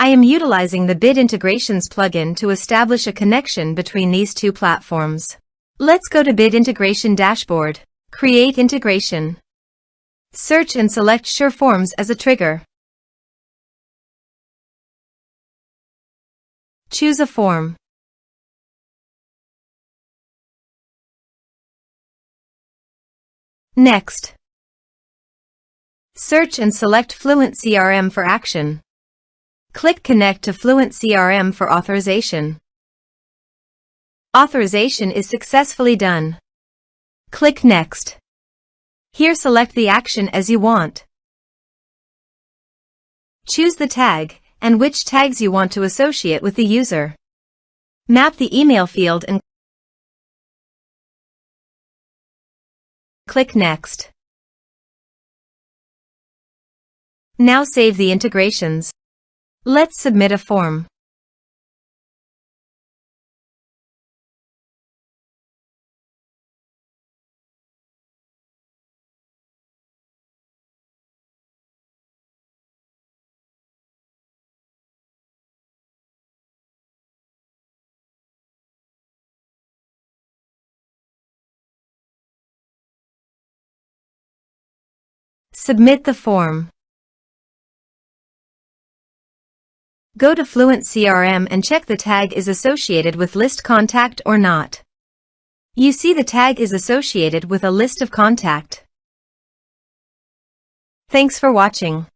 I am utilizing the Bit Integrations plugin to establish a connection between these two platforms. Let's go to Bit Integration Dashboard. Create integration. Search and select SureForms as a trigger. Choose a form. Next, search and select FluentCRM for action. Click Connect to FluentCRM for authorization. Authorization is successfully done. Click Next. Here select the action as you want. Choose the tag and which tags you want to associate with the user. Map the email field and click Next. Now save the integrations. Let's submit a form. Submit the form. Go to FluentCRM and check the tag is associated with list contact or not. You see the tag is associated with a list of contact. Thanks for watching.